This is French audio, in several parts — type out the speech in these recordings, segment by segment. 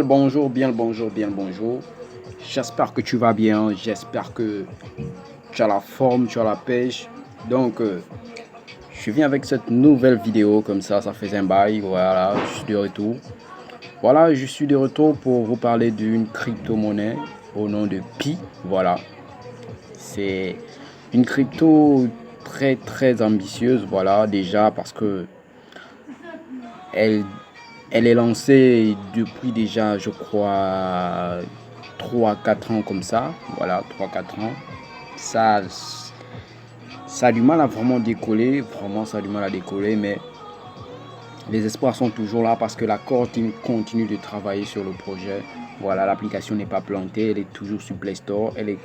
Bonjour, bien le bonjour, bien le bonjour. J'espère que tu vas bien, j'espère que tu as la forme, tu as la pêche. Donc, je viens avec cette nouvelle vidéo, comme ça faisait un bail. Voilà, je suis de retour. Voilà, je suis de retour pour vous parler d'une crypto-monnaie au nom de Pi. Voilà, c'est une crypto très très ambitieuse. Voilà, déjà parce que elle Elle est lancée depuis déjà, je crois, 3 4 ans comme ça. Voilà, 3 4 ans. Ça, ça a du mal à vraiment décoller. Vraiment, ça a du mal à décoller. Mais les espoirs sont toujours là parce que la core team continue de travailler sur le projet. Voilà, l'application n'est pas plantée. Elle est toujours sur Play Store. Elle est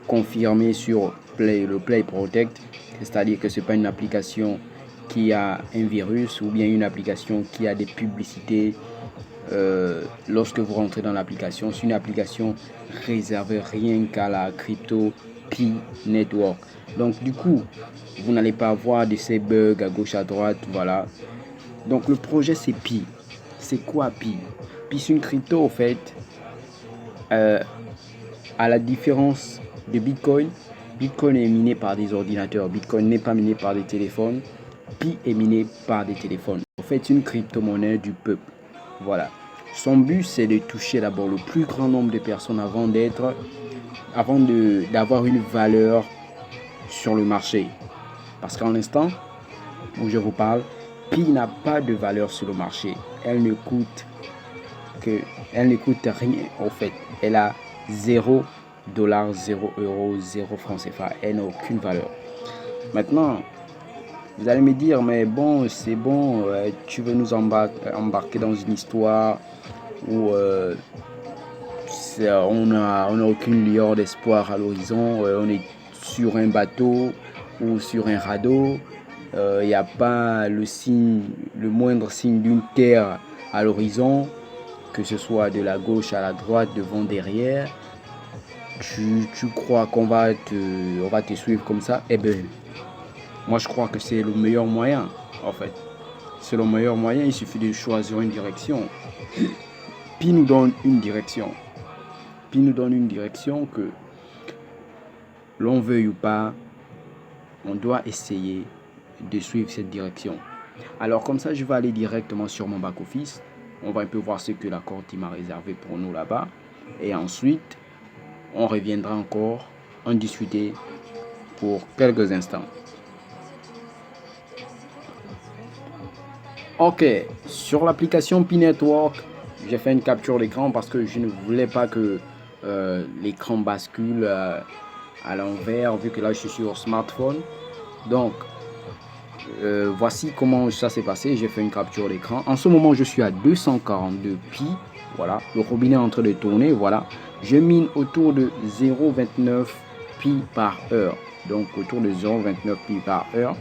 confirmée sur le Play Protect. C'est-à-dire que ce n'est pas une application qui a un virus ou bien une application qui a des publicités lorsque vous rentrez dans l'application. C'est une application réservée rien qu'à la crypto Pi Network. Donc du coup, vous n'allez pas avoir de ces bugs à gauche à droite. Voilà. Donc le projet c'est Pi. C'est quoi Pi? Pi c'est une crypto en fait. Euh, à la différence de Bitcoin, Bitcoin est miné par des ordinateurs. Bitcoin n'est pas miné par des téléphones. Pi est miné par des téléphones. En fait, c'est une crypto-monnaie du peuple. Voilà. Son but, c'est de toucher d'abord le plus grand nombre de personnes avant d'avoir une valeur sur le marché. Parce qu'en l'instant où je vous parle, Pi n'a pas de valeur sur le marché. Elle ne coûte rien en fait. Elle a 0 $, 0 €, 0 francs CFA. Elle n'a aucune valeur. Maintenant, vous allez me dire, mais bon, c'est bon, tu veux nous embarquer dans une histoire où on n'a aucune lueur d'espoir à l'horizon, on est sur un bateau ou sur un radeau, il n'y a pas le moindre signe d'une terre à l'horizon, que ce soit de la gauche à la droite, devant, derrière. Tu crois qu'on va te suivre comme ça? Eh bien, moi je crois que c'est le meilleur moyen, en fait. C'est le meilleur moyen, il suffit de choisir une direction. Puis nous donne une direction. Puis nous donne une direction que l'on veuille ou pas, on doit essayer de suivre cette direction. Alors comme ça, je vais aller directement sur mon back-office. On va un peu voir ce que la core team a réservé pour nous là-bas. Et ensuite, on reviendra encore en discuter pour quelques instants. Ok, sur l'application Pi Network, j'ai fait une capture d'écran parce que je ne voulais pas que l'écran bascule à l'envers vu que là je suis sur smartphone. Donc voici comment ça s'est passé. J'ai fait une capture d'écran. En ce moment je suis à 242 pi. Voilà, le robinet est en train de tourner. Voilà, je mine autour de 0,29 pi par heure. Donc autour de 0,29 pi par heure.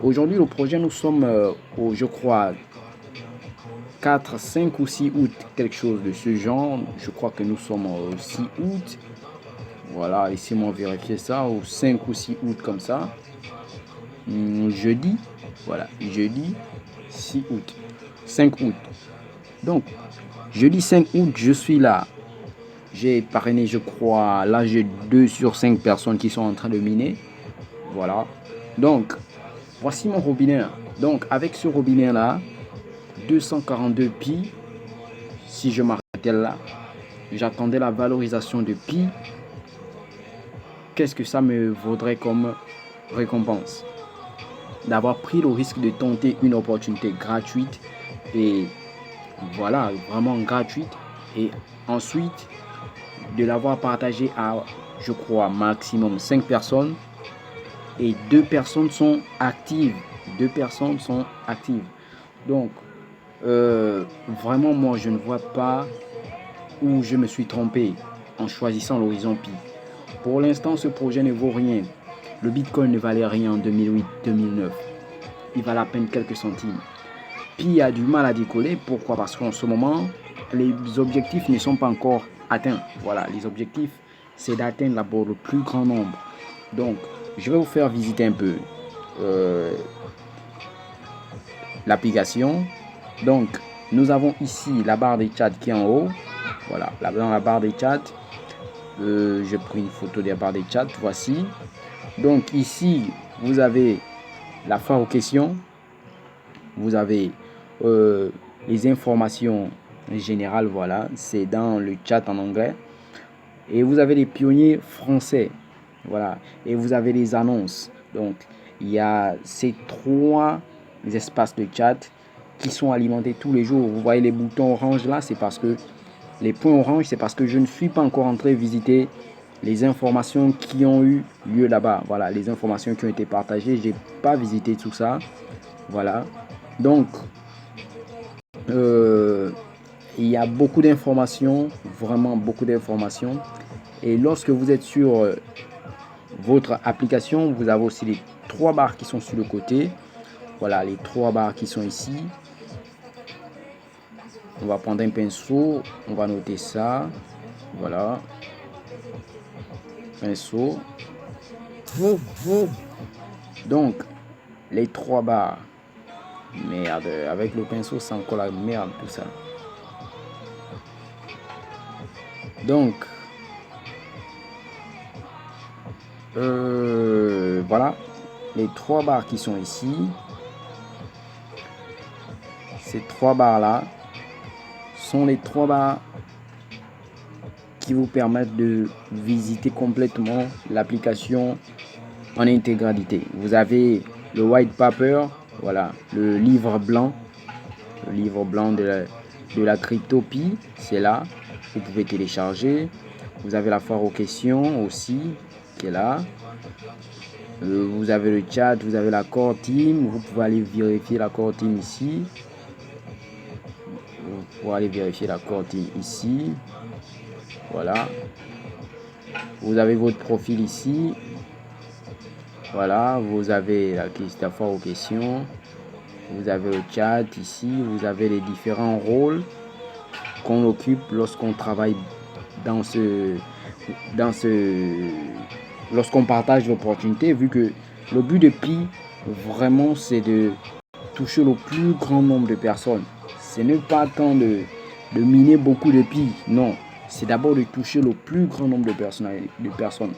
Aujourd'hui le projet, nous sommes au, je crois, 4, 5 ou 6 août, quelque chose de ce genre. Je crois que nous sommes au 6 août. Voilà, laissez-moi vérifier ça, au 5 ou 6 août comme ça. Jeudi, voilà, jeudi 6 août, 5 août. Donc, jeudi 5 août, je suis là. J'ai parrainé, je crois, là j'ai 2 sur 5 personnes qui sont en train de miner. Voilà. Donc, voici mon robinet. Donc, avec ce robinet là, 242 pi, si je m'arrêtais là, j'attendais la valorisation de pi. Qu'est-ce que ça me vaudrait comme récompense? D'avoir pris le risque de tenter une opportunité gratuite, et voilà, vraiment gratuite, et ensuite de l'avoir partagé à, je crois, maximum 5 personnes, et 2 personnes sont actives. 2 personnes sont actives. Donc, vraiment, moi, je ne vois pas où je me suis trompé en choisissant l'horizon Pi. Pour l'instant, ce projet ne vaut rien. Le Bitcoin ne valait rien en 2008-2009. Il valait à peine quelques centimes. Pi a du mal à décoller. Pourquoi? Parce qu'en ce moment, les objectifs ne sont pas encore atteints. Voilà, les objectifs, c'est d'atteindre d'abord le plus grand nombre. Donc, je vais vous faire visiter un peu l'application. Donc, nous avons ici la barre des chats qui est en haut. Voilà, là dans la barre des chats, j'ai pris une photo de la barre des chats, voici. Donc ici, vous avez la foire aux questions, vous avez les informations générales, voilà, c'est dans le chat en anglais. Et vous avez les pionniers français, voilà, et vous avez les annonces. Donc, il y a ces 3 espaces de chat qui sont alimentés tous les jours. Vous voyez les boutons orange là, c'est parce que les points orange, c'est parce que je ne suis pas encore entré visiter les informations qui ont eu lieu là-bas. Voilà, les informations qui ont été partagées, j'ai pas visité tout ça. Voilà, donc il y a beaucoup d'informations, vraiment beaucoup d'informations. Et lorsque vous êtes sur votre application, vous avez aussi les 3 barres qui sont sur le côté. Voilà, les 3 barres qui sont ici. On va prendre un pinceau, on va noter ça. Voilà. Pinceau. Donc, les 3 barres. Merde, avec le pinceau, c'est encore la merde tout ça. Donc, voilà, les 3 barres qui sont ici. Ces 3 barres là sont les 3 barres qui vous permettent de visiter complètement l'application en intégralité. Vous avez le white paper, voilà, le livre blanc de la Crypto.pi, c'est là, vous pouvez télécharger. Vous avez la foire aux questions aussi qui est là. Vous avez le chat, vous avez la core team, vous pouvez aller vérifier la core team ici. Vous pouvez aller vérifier la core team ici. Voilà. Vous avez votre profil ici. Voilà, vous avez la foire aux questions. Vous avez le chat ici. Vous avez les différents rôles qu'on occupe lorsqu'on travaille lorsqu'on partage l'opportunité, vu que le but de Pi, vraiment, c'est de toucher le plus grand nombre de personnes. Ce n'est pas tant de miner beaucoup de Pi, non. C'est d'abord de toucher le plus grand nombre de personnes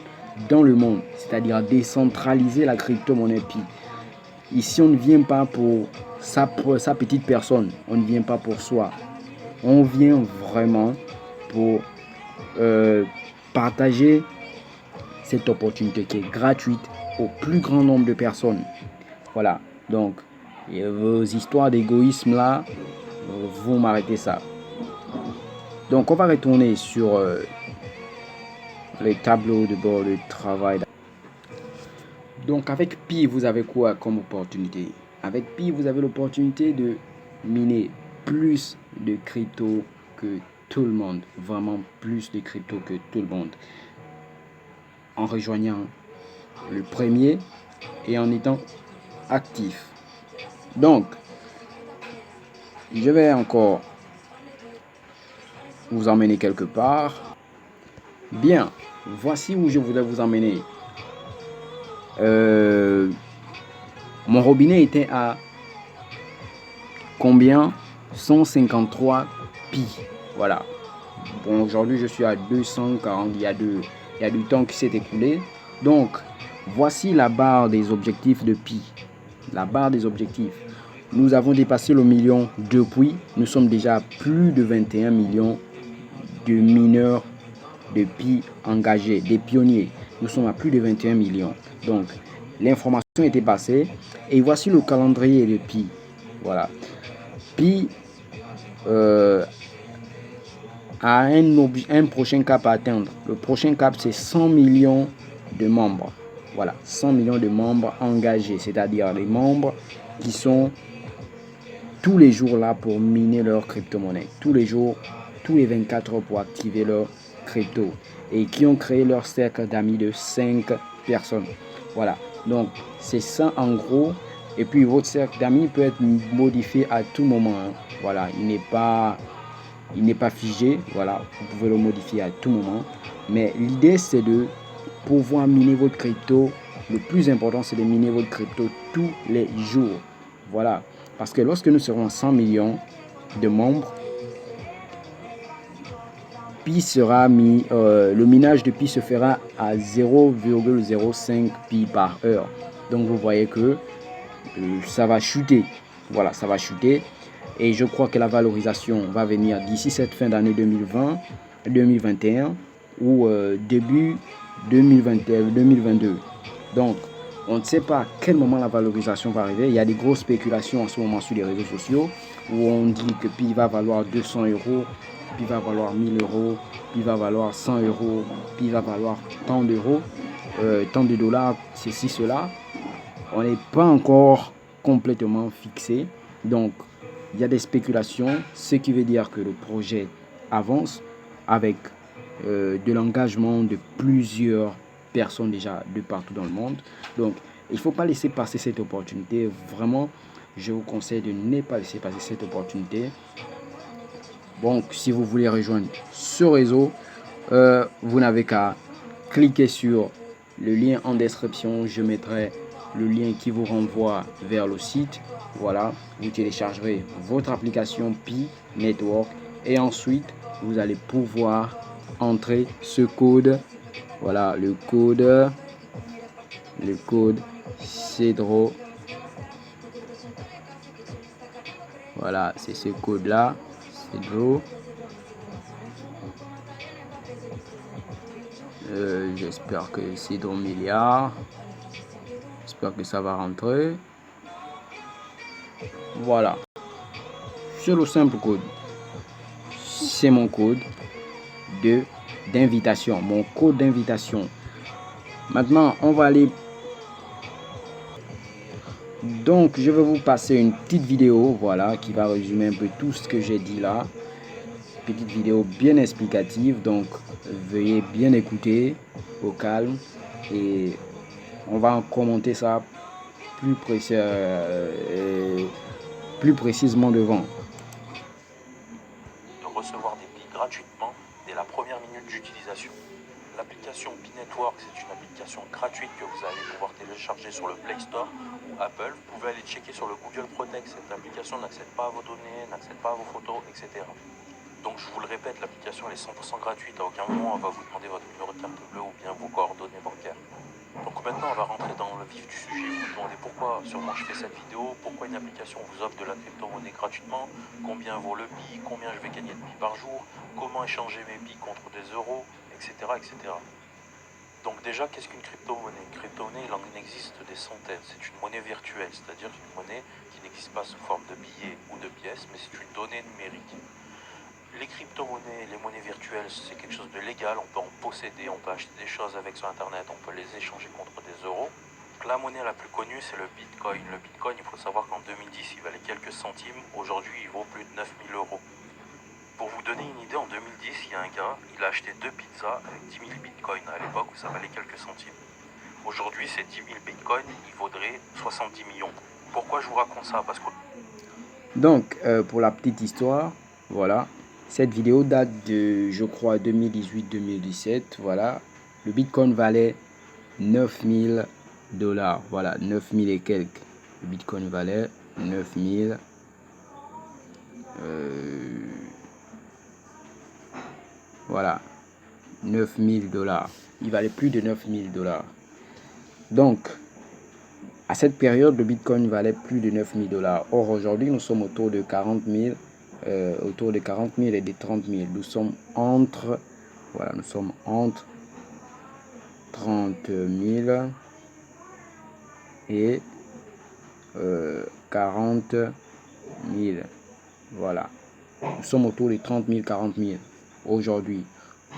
dans le monde, c'est-à-dire décentraliser la crypto-monnaie Pi. Ici, on ne vient pas pour sa petite personne, on ne vient pas pour soi. On vient vraiment pour partager cette opportunité qui est gratuite au plus grand nombre de personnes. Voilà, donc vos histoires d'égoïsme là, vous m'arrêtez ça. Donc on va retourner sur les tableaux de bord de travail. Donc avec Pi, vous avez quoi comme opportunité? Avec Pi, vous avez l'opportunité de miner plus de crypto que tout le monde. Vraiment plus de crypto que tout le monde. En rejoignant le premier et en étant actif. Donc, je vais encore vous emmener quelque part. Bien, voici où je voudrais vous emmener. Mon robinet était à combien? 153 pi. Voilà. Bon, aujourd'hui, je suis à 240. Il y a du temps qui s'est écoulé. Donc, voici la barre des objectifs de pi. La barre des objectifs. Nous avons dépassé le million depuis. Nous sommes déjà à plus de 21 millions de mineurs de pi engagés, des pionniers. Nous sommes à plus de 21 millions. Donc, l'information était passée. Et voici le calendrier de pi. Voilà. Pi a un prochain cap à atteindre. Le prochain cap, c'est 100 millions de membres. Voilà, 100 millions de membres engagés, c'est-à-dire les membres qui sont tous les jours là pour miner leur crypto-monnaie. Tous les jours, tous les 24 heures pour activer leur crypto. Et qui ont créé leur cercle d'amis de 5 personnes. Voilà, donc c'est ça en gros. Et puis votre cercle d'amis peut être modifié à tout moment. Hein. Voilà, il n'est pas figé. Voilà, vous pouvez le modifier à tout moment. Mais l'idée c'est de pouvoir miner votre crypto. Le plus important c'est de miner votre crypto tous les jours. Voilà, parce que lorsque nous serons 100 millions, de membres, pi sera mis, le minage de pi se fera à 0,05 pi par heure. Donc vous voyez que ça va chuter. Voilà, ça va chuter. Et je crois que la valorisation va venir d'ici cette fin d'année 2021 ou début 2022. Donc, on ne sait pas à quel moment la valorisation va arriver. Il y a des grosses spéculations en ce moment sur les réseaux sociaux où on dit que Pi va valoir 200 euros, Pi va valoir 1000 euros, Pi va valoir 100 euros, Pi va valoir tant d'euros, tant de dollars, ceci, cela. On n'est pas encore complètement fixé. Donc, il y a des spéculations, ce qui veut dire que le projet avance avec de l'engagement de plusieurs personnes déjà de partout dans le monde. Donc, il ne faut pas laisser passer cette opportunité. Vraiment, je vous conseille de ne pas laisser passer cette opportunité. Donc, si vous voulez rejoindre ce réseau, vous n'avez qu'à cliquer sur le lien en description. Je mettrai le lien qui vous renvoie vers le site. Voilà, vous téléchargerez votre application Pi Network et ensuite vous allez pouvoir entrer ce code. Voilà, le code Cedro. Voilà, c'est ce code là, Cedro. J'espère que c'est dans milliard. J'espère que ça va rentrer. Voilà. C'est le simple code. C'est mon code d'invitation. Mon code d'invitation. Maintenant, on va aller. Donc, je vais vous passer une petite vidéo, voilà, qui va résumer un peu tout ce que j'ai dit là. Petite vidéo bien explicative. Donc, veuillez bien écouter au calme et on va commenter ça plus précisément devant. De recevoir des Pi gratuitement dès la première minute d'utilisation. L'application Pi Network, c'est une application gratuite que vous allez pouvoir télécharger sur le Play Store ou Apple. Vous pouvez aller checker sur le Google Protect. Cette application n'accède pas à vos données, n'accède pas à vos photos, etc. Donc je vous le répète, l'application est 100% gratuite. À aucun moment on va vous demander votre numéro de carte bleue ou bien vos coordonnées bancaires. Donc maintenant on va rentrer dans le vif du sujet. Vous vous demandez pourquoi sûrement je fais cette vidéo, pourquoi une application vous offre de la crypto-monnaie gratuitement, combien vaut le Pi, combien je vais gagner de Pi par jour, comment échanger mes Pi contre des euros, etc. etc. Donc déjà, qu'est-ce qu'une crypto-monnaie? Une crypto-monnaie, il en existe des centaines. C'est une monnaie virtuelle, c'est-à-dire une monnaie qui n'existe pas sous forme de billets ou de pièces, mais c'est une donnée numérique. Les crypto-monnaies, les monnaies virtuelles, c'est quelque chose de légal, on peut en posséder, on peut acheter des choses avec sur internet, on peut les échanger contre des euros. La monnaie la plus connue, c'est le Bitcoin. Le Bitcoin, il faut savoir qu'en 2010, il valait quelques centimes, aujourd'hui il vaut plus de 9000 euros. Pour vous donner une idée, en 2010, il y a un gars, il a acheté 2 pizzas avec 10 000 bitcoins à l'époque où ça valait quelques centimes. Aujourd'hui, ces 10 000 bitcoins, ils vaudraient 70 millions. Pourquoi je vous raconte ça? Parce que... Donc, pour la petite histoire, voilà, cette vidéo date de, je crois, 2018-2017. Voilà, le Bitcoin valait 9000 dollars. Voilà, 9000 et quelques. Le Bitcoin valait 9000. Voilà, 9000 dollars. Il valait plus de 9000 dollars. Donc, à cette période, le Bitcoin valait plus de 9000 dollars. Or, aujourd'hui, nous sommes autour de 40 000, autour de 40 000 et de 30 000. Nous sommes entre, voilà, nous sommes entre 30 000 et 40 000. Voilà. Nous sommes autour de 30 000, 40 000 aujourd'hui,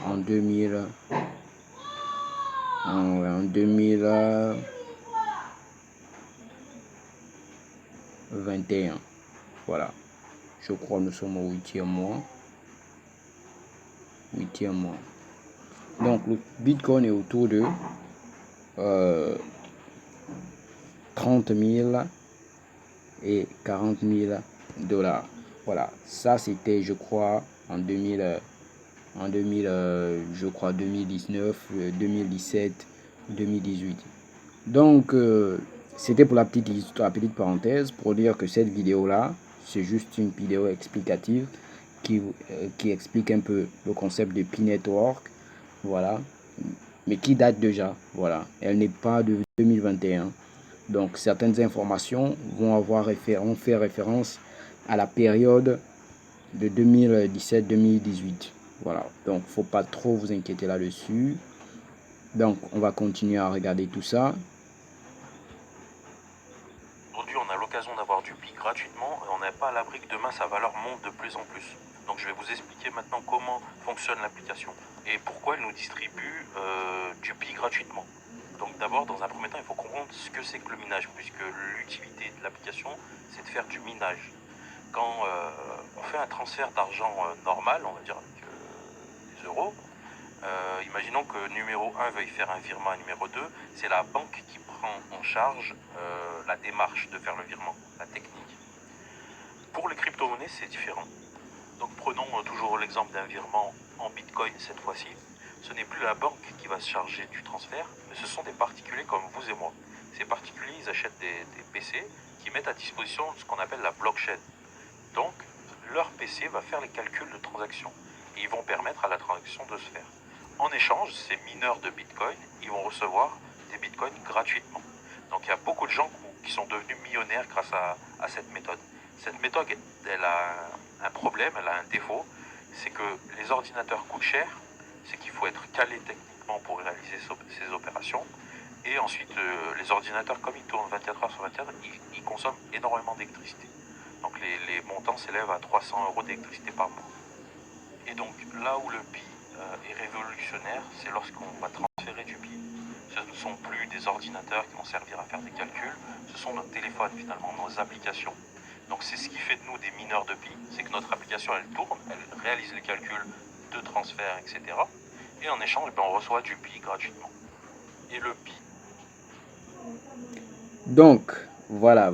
en 2021. Voilà. Je crois que nous sommes au 8e mois. 8e mois. Donc, le Bitcoin est autour de 30 000 et 40 000 dollars. Voilà, ça c'était, je crois, en 2019, 2017, 2018. Donc, c'était pour la petite histoire, petite parenthèse, pour dire que cette vidéo-là, c'est juste une vidéo explicative qui explique un peu le concept de Pi Network, voilà, mais qui date déjà, voilà. Elle n'est pas de 2021. Donc certaines informations vont faire référence à la période de 2017-2018. Voilà, donc faut pas trop vous inquiéter là-dessus. Donc on va continuer à regarder tout ça. Aujourd'hui, on a l'occasion d'avoir du Pi gratuitement et on n'est pas à l'abri que demain sa valeur monte de plus en plus. Donc je vais vous expliquer maintenant comment fonctionne l'application et pourquoi elle nous distribue du Pi gratuitement. Donc d'abord, dans un premier temps, il faut comprendre ce que c'est que le minage, puisque l'utilité de l'application, c'est de faire du minage. Quand on fait un transfert d'argent normal, on va dire avec des euros, imaginons que numéro 1 veuille faire un virement à numéro 2, c'est la banque qui prend en charge la démarche de faire le virement, la technique. Pour les crypto-monnaies, c'est différent. Donc prenons toujours l'exemple d'un virement en Bitcoin cette fois-ci. Ce n'est plus la banque qui va se charger du transfert, mais ce sont des particuliers comme vous et moi. Ces particuliers, ils achètent des PC qui mettent à disposition ce qu'on appelle la blockchain. Donc, leur PC va faire les calculs de transaction et ils vont permettre à la transaction de se faire. En échange, ces mineurs de Bitcoin, ils vont recevoir des Bitcoins gratuitement. Donc, il y a beaucoup de gens qui sont devenus millionnaires grâce à cette méthode. Cette méthode, elle a un problème, elle a un défaut, c'est que les ordinateurs coûtent cher, c'est qu'il faut être calé techniquement pour réaliser ces opérations. Et ensuite, les ordinateurs, comme ils tournent 24 heures sur 24, ils consomment énormément d'électricité. Donc les montants s'élèvent à 300 € d'électricité par mois. Et donc là où le Pi est révolutionnaire, c'est lorsqu'on va transférer du Pi. Ce ne sont plus des ordinateurs qui vont servir à faire des calculs, ce sont nos téléphones finalement, nos applications. Donc c'est ce qui fait de nous des mineurs de Pi, c'est que notre application elle tourne, elle réalise les calculs de transfert, etc. Et en échange, on reçoit du Pi gratuitement. Et le Pi. Donc, voilà,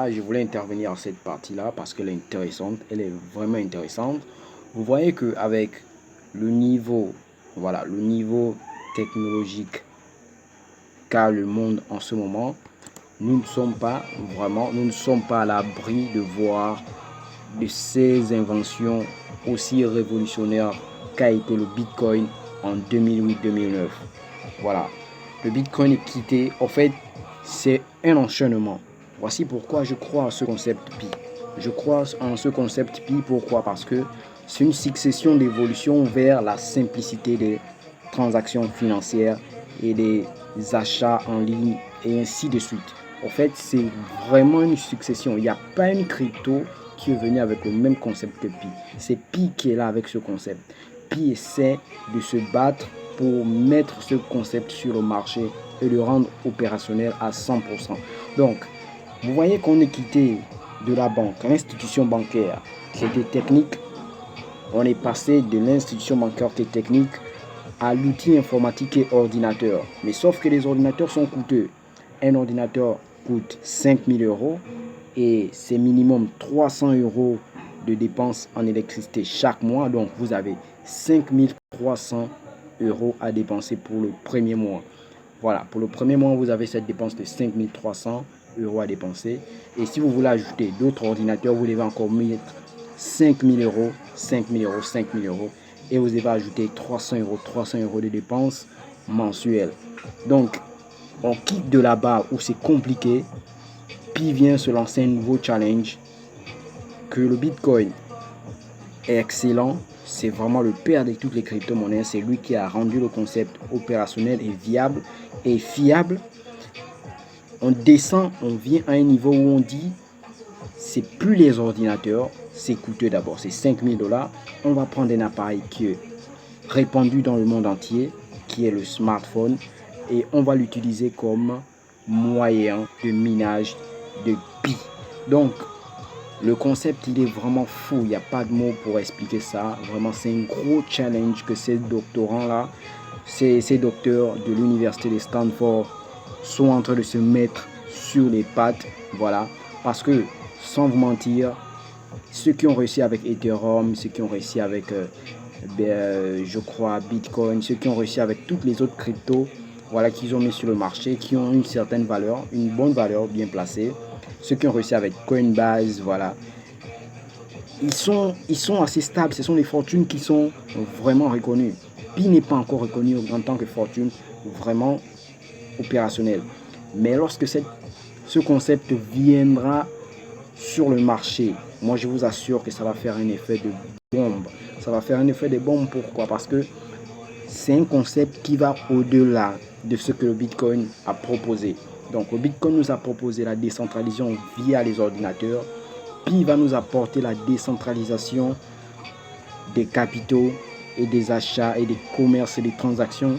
je voulais intervenir en cette partie-là parce qu'elle est intéressante, elle est vraiment intéressante. Vous voyez qu'avec le niveau, voilà, le niveau technologique qu'a le monde en ce moment, nous ne sommes pas à l'abri de voir de ces inventions aussi révolutionnaires qu'a été le Bitcoin en 2008-2009. Voilà, le Bitcoin est quitté. En fait, c'est un enchaînement. Voici pourquoi je crois en ce concept Pi. Je crois en ce concept Pi, pourquoi? Parce que c'est une succession d'évolutions vers la simplicité des transactions financières et des achats en ligne et ainsi de suite. En fait, c'est vraiment une succession. Il n'y a pas une crypto qui est venue avec le même concept que Pi. C'est Pi qui est là avec ce concept. Pi essaie de se battre pour mettre ce concept sur le marché et le rendre opérationnel à 100%. Donc, vous voyez qu'on est quitté de la banque, l'institution bancaire qui était technique. On est passé de l'institution bancaire qui est technique à l'outil informatique et ordinateur. Mais sauf que les ordinateurs sont coûteux. Un ordinateur coûte 5 000 € et c'est minimum 300 € de dépenses en électricité chaque mois. Donc, vous avez 5 300 € à dépenser pour le premier mois. Voilà, pour le premier mois, vous avez cette dépense de 5 300 € à dépenser. Et si vous voulez ajouter d'autres ordinateurs, vous devez encore mettre 5 000 €, 5 000 €, 5 000 € et vous devez ajouter 300 € de dépenses mensuelles. Donc, on quitte de là-bas où c'est compliqué, puis vient se lancer un nouveau challenge que le Bitcoin est excellent. C'est vraiment le père de toutes les crypto-monnaies. C'est lui qui a rendu le concept opérationnel et viable et fiable. On descend, on vient à un niveau où on dit c'est plus les ordinateurs, c'est coûteux d'abord, c'est 5 000 $. On va prendre un appareil qui est répandu dans le monde entier, qui est le smartphone, et on va l'utiliser comme moyen de minage de Pi. Donc, le concept, il est vraiment fou. Il n'y a pas de mots pour expliquer ça. Vraiment, c'est un gros challenge que ces doctorants-là, ces docteurs de l'université de Stanford sont en train de se mettre sur les pattes. Voilà. Parce que, sans vous mentir, ceux qui ont réussi avec Ethereum, ceux qui ont réussi avec, je crois, Bitcoin, ceux qui ont réussi avec toutes les autres cryptos, voilà, qu'ils ont mis sur le marché, qui ont une certaine valeur, une bonne valeur bien placée. Ceux qui ont réussi avec Coinbase, voilà, ils sont assez stables. Ce sont des fortunes qui sont vraiment reconnues. Pi n'est pas encore reconnu en tant que fortune vraiment opérationnelle. Mais lorsque ce concept viendra sur le marché, moi je vous assure que ça va faire un effet de bombe. Ça va faire un effet de bombe. Pourquoi? Parce que c'est un concept qui va au-delà de ce que le Bitcoin a proposé. Donc le Bitcoin nous a proposé la décentralisation via les ordinateurs, puis il va nous apporter la décentralisation des capitaux et des achats et des commerces et des transactions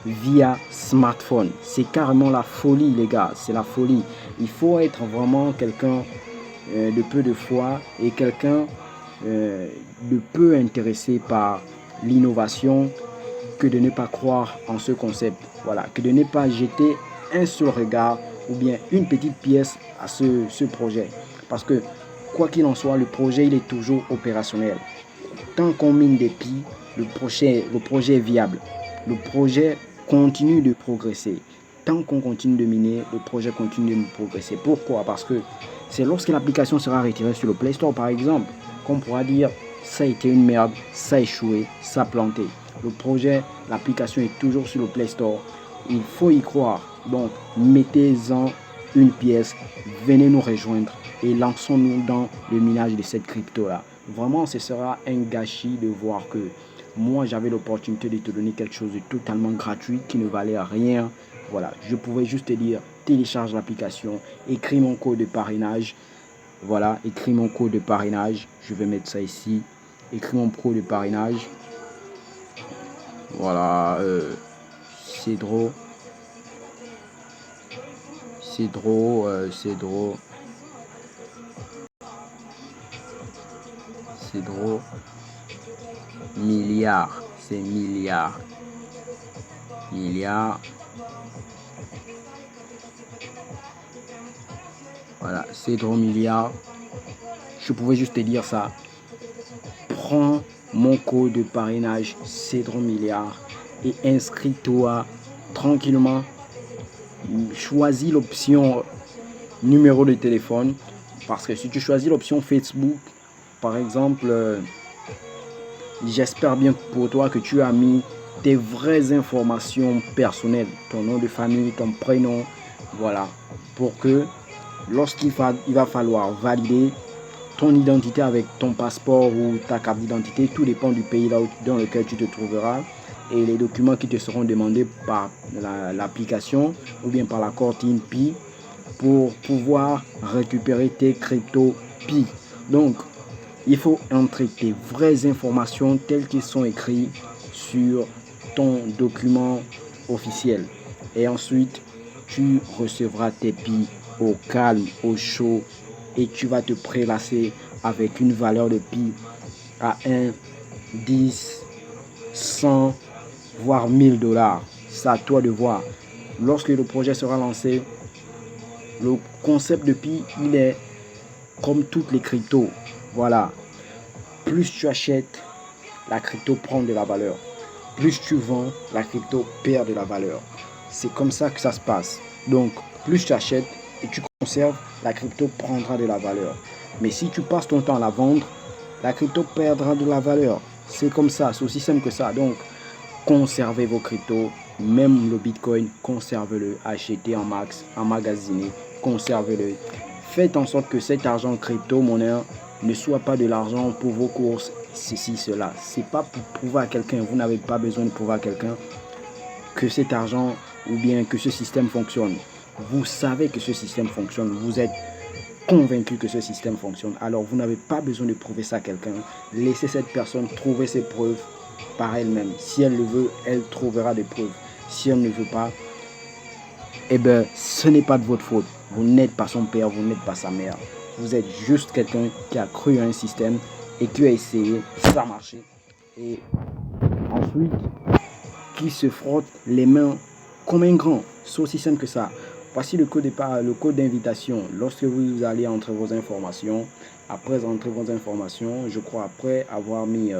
via smartphone. C'est carrément la folie, les gars, c'est la folie. Il faut être vraiment quelqu'un de peu de foi et quelqu'un de peu intéressé par l'innovation que de ne pas croire en ce concept. Voilà, que de ne pas jeter un seul regard ou bien une petite pièce à ce projet. Parce que quoi qu'il en soit, le projet il est toujours opérationnel. Tant qu'on mine des pieds, le projet est viable. Le projet continue de progresser. Tant qu'on continue de miner, le projet continue de progresser. Pourquoi? Parce que c'est lorsque l'application sera retirée sur le Play Store, par exemple, qu'on pourra dire ça a été une merde, ça a échoué, ça a planté. Le projet, l'application est toujours sur le Play Store. Il faut y croire. Donc, mettez-en une pièce, venez nous rejoindre et lançons-nous dans le minage de cette crypto-là. Vraiment, ce sera un gâchis de voir que moi, j'avais l'opportunité de te donner quelque chose de totalement gratuit qui ne valait rien. Voilà, je pouvais juste te dire, télécharge l'application, écris mon code de parrainage. Voilà, écris mon code de parrainage. Je vais mettre ça ici. Écris mon code de parrainage. Voilà, Cédro. Milliard. C'est milliard. Voilà, Cédro milliard. Je pouvais juste te dire ça. Prends mon code de parrainage Cédro milliard et inscris-toi tranquillement. Choisis l'option numéro de téléphone, parce que si tu choisis l'option Facebook, par exemple, j'espère bien pour toi que tu as mis tes vraies informations personnelles, ton nom de famille, ton prénom, voilà, pour que lorsqu'il va falloir valider ton identité avec ton passeport ou ta carte d'identité, tout dépend du pays dans lequel tu te trouveras, et les documents qui te seront demandés par l'application ou bien par la Cortine Pi pour pouvoir récupérer tes crypto Pi. Donc, il faut entrer tes vraies informations telles qu'elles sont écrites sur ton document officiel. Et ensuite, tu recevras tes Pi au calme, au chaud, et tu vas te prélasser avec une valeur de Pi à 1, 10, 100, voire 1000 $. C'est à toi de voir. Lorsque le projet sera lancé, le concept de Pi, il est comme toutes les cryptos. Voilà. Plus tu achètes, la crypto prend de la valeur. Plus tu vends, la crypto perd de la valeur. C'est comme ça que ça se passe. Donc, plus tu achètes et tu conserves, la crypto prendra de la valeur. Mais si tu passes ton temps à la vendre, la crypto perdra de la valeur. C'est comme ça, c'est aussi simple que ça. Donc, conservez vos cryptos, même le Bitcoin, conservez-le, achetez en max, emmagasinez, conservez-le. Faites en sorte que cet argent crypto-monnaie ne soit pas de l'argent pour vos courses, ceci, cela. C'est pas pour prouver à quelqu'un, vous n'avez pas besoin de prouver à quelqu'un que cet argent ou bien que ce système fonctionne. Vous savez que ce système fonctionne, vous êtes convaincu que ce système fonctionne, alors vous n'avez pas besoin de prouver ça à quelqu'un. Laissez cette personne trouver ses preuves par elle-même. Si elle le veut, elle trouvera des preuves. Si elle ne veut pas, eh bien, ce n'est pas de votre faute. Vous n'êtes pas son père, vous n'êtes pas sa mère. Vous êtes juste quelqu'un qui a cru à un système et qui a essayé, ça a marché. Et ensuite, qui se frotte les mains comme un grand. C'est aussi simple que ça. Voici le code d'invitation. Lorsque vous allez entrer vos informations, après entrer vos informations, je crois après avoir mis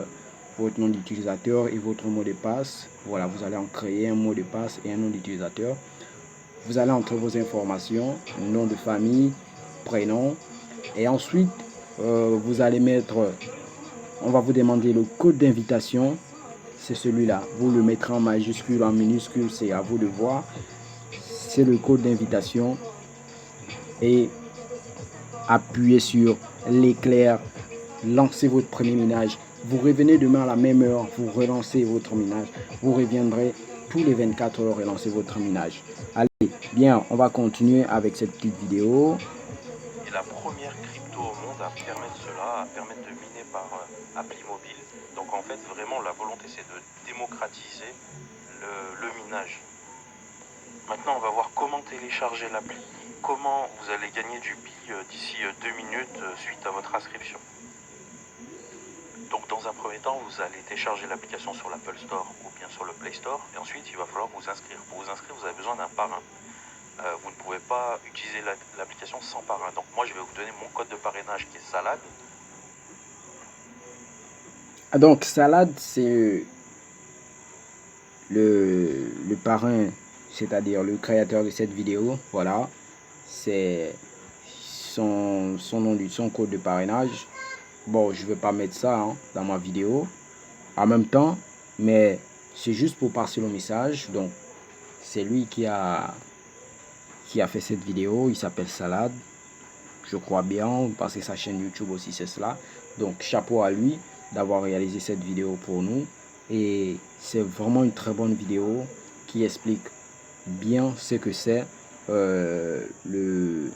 votre nom d'utilisateur et votre mot de passe, voilà, vous allez en créer un mot de passe et un nom d'utilisateur. Vous allez entrer vos informations, nom de famille, prénom, et ensuite vous allez mettre, on va vous demander le code d'invitation. C'est celui-là. Vous le mettrez en majuscule, en minuscule, c'est à vous de voir. C'est le code d'invitation. Et appuyez sur l'éclair. Lancez votre premier minage. Vous revenez demain à la même heure. Vous relancez votre minage. Vous reviendrez tous les 24 heures et lancez votre minage. Allez, bien, on va continuer avec cette petite vidéo. Et la première crypto au monde à permettre cela, à permettre de miner par appli mobile. Donc en fait, vraiment, la volonté, c'est de démocratiser le minage. Maintenant, on va voir comment télécharger l'appli, comment vous allez gagner du pi d'ici 2 minutes suite à votre inscription. Donc dans un premier temps, vous allez télécharger l'application sur l'Apple Store ou bien sur le Play Store. Et ensuite, il va falloir vous inscrire. Pour vous inscrire, vous avez besoin d'un parrain. Vous ne pouvez pas utiliser l'application sans parrain. Donc moi, je vais vous donner mon code de parrainage qui est Salade. Donc Salade, c'est le parrain, c'est-à-dire le créateur de cette vidéo. Voilà, c'est son nom, son code de parrainage. Bon, je vais pas mettre ça dans ma vidéo en même temps, mais c'est juste pour passer le message. Donc c'est lui qui a fait cette vidéo. Il s'appelle Salade, je crois bien, parce que sa chaîne YouTube aussi c'est cela. Donc chapeau à lui d'avoir réalisé cette vidéo pour nous. Et c'est vraiment une très bonne vidéo qui explique bien ce que c'est le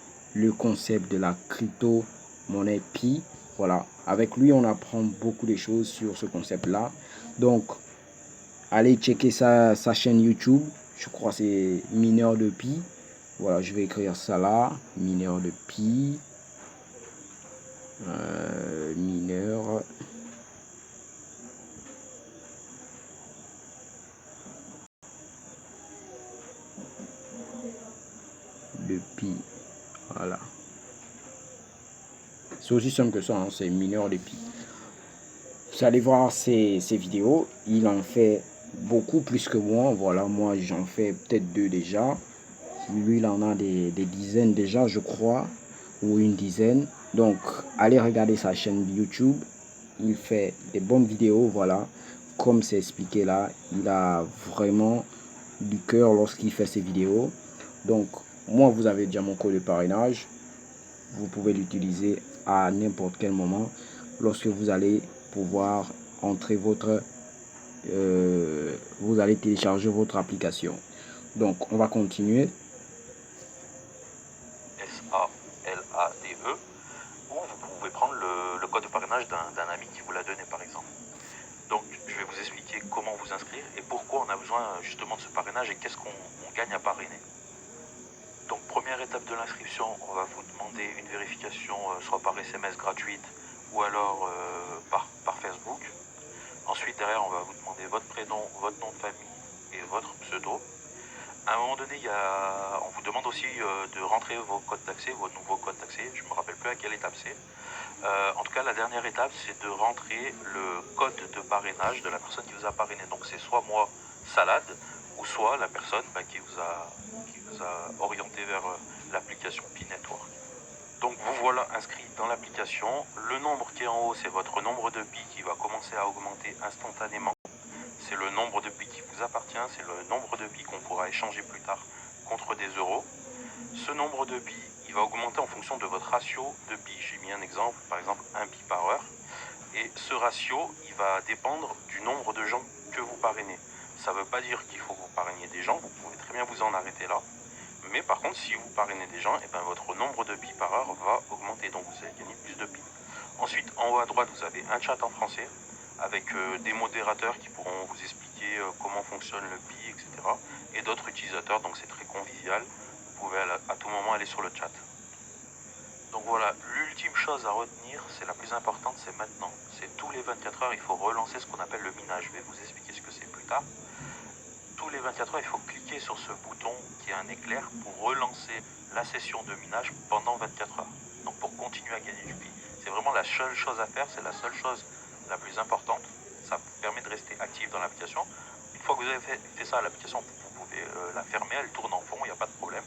concept de la crypto-monnaie Pi. Voilà, avec lui on apprend beaucoup de choses sur ce concept là. Donc allez checker sa chaîne YouTube, je crois que c'est Mineur de Pi. Voilà, je vais écrire ça là, Mineur de Pi, mineur de Pi. Voilà, c'est aussi simple que ça, c'est Mineur de Pi. Vous allez voir ses vidéos, il en fait beaucoup plus que moi. Voilà, moi j'en fais peut-être 2 déjà. Lui il en a des dizaines déjà, je crois, ou une dizaine. Donc allez regarder sa chaîne YouTube, il fait des bonnes vidéos. Voilà, comme c'est expliqué là, il a vraiment du cœur lorsqu'il fait ses vidéos. Donc moi, vous avez déjà mon code de parrainage, vous pouvez l'utiliser à n'importe quel moment lorsque vous allez pouvoir entrer votre vous allez télécharger votre application. Donc on va continuer. SALADE, ou vous pouvez prendre le code de parrainage d'un ami qui vous l'a donné par exemple. Donc je vais vous expliquer comment vous inscrire et pourquoi on a besoin justement de ce parrainage et qu'est-ce qu'on gagne à parrainer. Donc première étape de l'inscription, on va vous demander une vérification soit par SMS gratuite ou alors par Facebook. Ensuite derrière on va vous demander votre prénom, votre nom de famille et votre pseudo. À un moment donné, on vous demande aussi de rentrer vos codes d'accès, vos nouveaux codes d'accès. Je ne me rappelle plus à quelle étape c'est. En tout cas, la dernière étape, c'est de rentrer le code de parrainage de la personne qui vous a parrainé. Donc c'est soit moi, Salade, ou soit la personne qui vous a orienté vers l'application Pi Network. Donc vous voilà inscrit dans l'application. Le nombre qui est en haut, c'est votre nombre de Pi qui va commencer à augmenter instantanément. C'est le nombre de Pi qui vous appartient, c'est le nombre de Pi qu'on pourra échanger plus tard contre des euros. Ce nombre de Pi, il va augmenter en fonction de votre ratio de Pi. J'ai mis un exemple, par exemple 1 Pi par heure. Et ce ratio, il va dépendre du nombre de gens que vous parrainez. Ça ne veut pas dire qu'il faut que vous parrainiez des gens, vous pouvez très bien vous en arrêter là. Mais par contre, si vous parrainez des gens, et ben votre nombre de Pi par heure va augmenter, donc vous allez gagner plus de Pi. Ensuite, en haut à droite, vous avez un chat en français avec des modérateurs qui pourront vous expliquer comment fonctionne le Pi, etc. Et d'autres utilisateurs, donc c'est très convivial. Vous pouvez à tout moment aller sur le chat. Donc voilà, l'ultime chose à retenir, c'est la plus importante, c'est maintenant. C'est tous les 24 heures, il faut relancer ce qu'on appelle le minage. Je vais vous expliquer ce que c'est plus tard. Tous les 24 heures, il faut cliquer sur ce bouton qui est un éclair pour relancer la session de minage pendant 24 heures. Donc pour continuer à gagner du Pi. C'est vraiment la seule chose à faire, c'est la seule chose la plus importante. Ça vous permet de rester actif dans l'application. Une fois que vous avez fait ça, l'application, vous pouvez la fermer, elle tourne en fond, il n'y a pas de problème.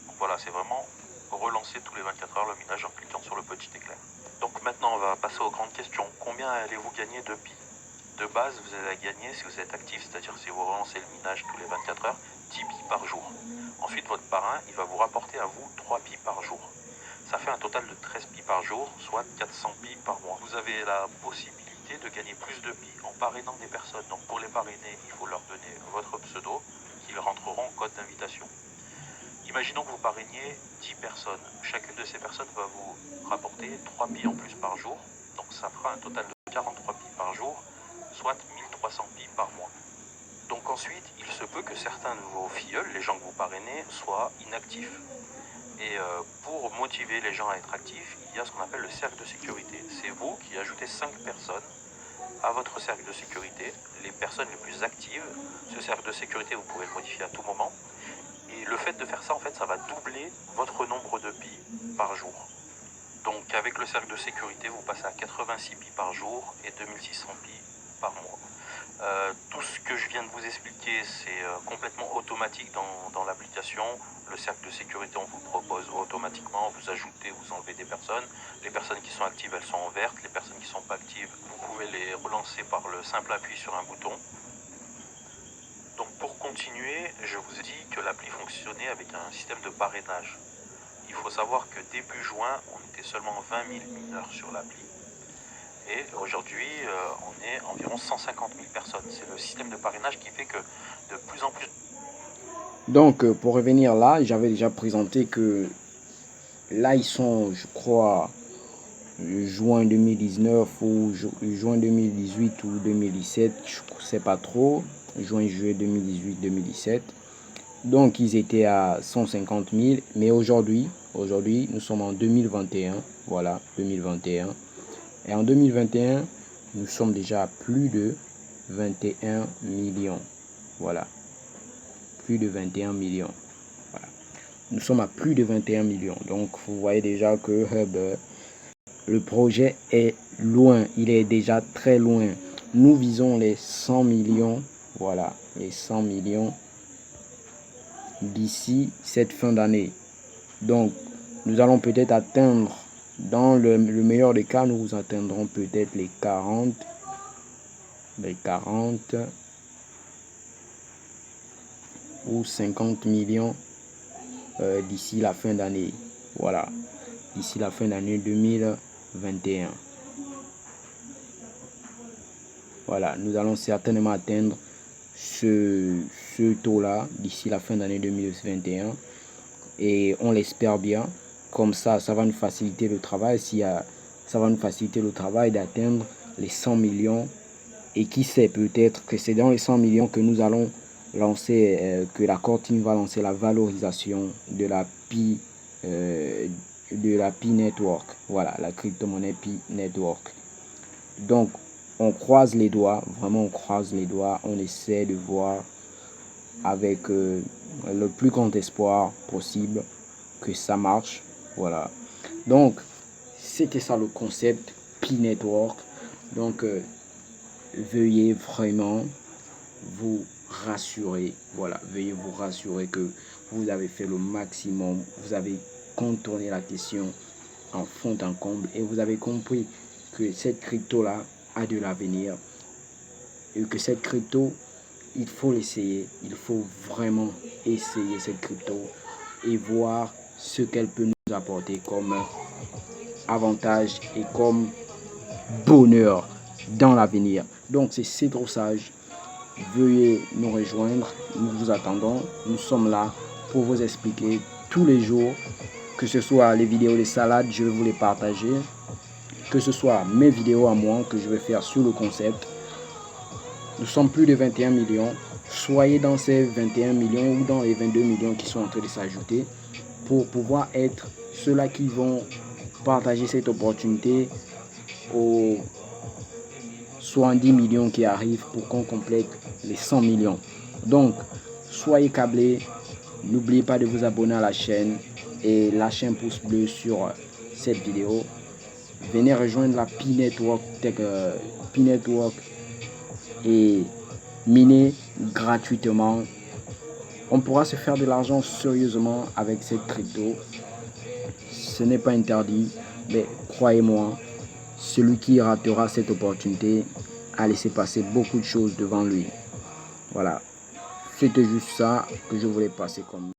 Donc voilà, c'est vraiment relancer tous les 24 heures le minage en cliquant sur le petit éclair. Donc maintenant, on va passer aux grandes questions. Combien allez-vous gagner de Pi? De base, vous allez gagner, si vous êtes actif, c'est-à-dire si vous relancez le minage tous les 24 heures, 10 Pi par jour. Ensuite, votre parrain, il va vous rapporter à vous 3 Pi par jour. Ça fait un total de 13 Pi par jour, soit 400 Pi par mois. Vous avez la possibilité de gagner plus de Pi en parrainant des personnes. Donc pour les parrainer, il faut leur donner votre pseudo, qu'ils rentreront en code d'invitation. Imaginons que vous parrainiez 10 personnes. Chacune de ces personnes va vous rapporter 3 Pi en plus par jour. Donc ça fera un total de 43 Pi par jour, soit 1300 Pi par mois. Donc ensuite, il se peut que certains de vos filleuls, les gens que vous parrainez, soient inactifs. Et pour motiver les gens à être actifs, il y a ce qu'on appelle le cercle de sécurité. C'est vous qui ajoutez 5 personnes à votre cercle de sécurité, les personnes les plus actives. Ce cercle de sécurité, vous pouvez le modifier à tout moment. Et le fait de faire ça, en fait, ça va doubler votre nombre de Pi par jour. Donc avec le cercle de sécurité, vous passez à 86 Pi par jour et 2600 Pi par mois. Tout ce que je viens de vous expliquer, c'est complètement automatique dans l'application. Le cercle de sécurité, on vous le propose automatiquement. Vous ajoutez, vous enlevez des personnes. Les personnes qui sont actives, elles sont en verte. Les personnes qui ne sont pas actives, vous pouvez les relancer par le simple appui sur un bouton. Donc pour continuer, je vous ai dit que l'appli fonctionnait avec un système de parrainage. Il faut savoir que début juin, on était seulement 20 000 mineurs sur l'appli. Et aujourd'hui, on est environ 150 000 personnes. C'est le système de parrainage qui fait que de plus en plus... Donc, pour revenir là, j'avais déjà présenté que là, ils sont, je crois, juin 2019 ou juin 2018 ou 2017, je ne sais pas trop, juin, juillet 2018-2017. Donc, ils étaient à 150 000, mais aujourd'hui, nous sommes en 2021, voilà, 2021. Et en 2021, nous sommes déjà à plus de 21 millions, voilà, plus de 21 millions, voilà. Nous sommes à plus de 21 millions, donc vous voyez déjà que le projet est loin, il est déjà très loin. Nous visons les 100 millions, voilà, les 100 millions d'ici cette fin d'année. Donc, nous allons peut-être atteindre, dans le meilleur des cas, nous atteindrons peut-être les 40 ou 50 millions d'ici la fin d'année. Voilà, d'ici la fin d'année 2021. Voilà, nous allons certainement atteindre ce taux-là d'ici la fin d'année 2021. Et on l'espère bien. Comme ça, ça va nous faciliter le travail. Ça va nous faciliter le travail d'atteindre les 100 millions. Et qui sait, peut-être que c'est dans les 100 millions que nous allons lancer, que la Core Team va lancer la valorisation de la Pi Network. Voilà, la crypto-monnaie Pi Network. Donc, on croise les doigts, vraiment on croise les doigts. On essaie de voir avec le plus grand espoir possible que ça marche. Voilà, donc c'était ça le concept Pi Network. Donc veuillez vraiment vous rassurer, voilà, veuillez vous rassurer que vous avez fait le maximum, vous avez contourné la question en fond en comble et vous avez compris que cette crypto là a de l'avenir et que cette crypto, il faut l'essayer, il faut vraiment essayer cette crypto et voir ce qu'elle peut nous apporter comme avantage et comme bonheur dans l'avenir. Donc c'est trop sage. Veuillez nous rejoindre, nous vous attendons. Nous sommes là pour vous expliquer tous les jours, que ce soit les vidéos de salade, je vais vous les partager, que ce soit mes vidéos à moi que je vais faire sur le concept. Nous sommes plus de 21 millions. Soyez dans ces 21 millions ou dans les 22 millions qui sont en train de s'ajouter pour pouvoir être ceux-là qui vont partager cette opportunité aux 70 millions qui arrivent pour qu'on complète les 100 millions. Donc, soyez câblés. N'oubliez pas de vous abonner à la chaîne et lâcher un pouce bleu sur cette vidéo. Venez rejoindre la Pi Network et miner gratuitement. On pourra se faire de l'argent sérieusement avec cette crypto. Ce n'est pas interdit, mais croyez-moi, celui qui ratera cette opportunité a laissé passer beaucoup de choses devant lui. Voilà. C'était juste ça que je voulais passer comme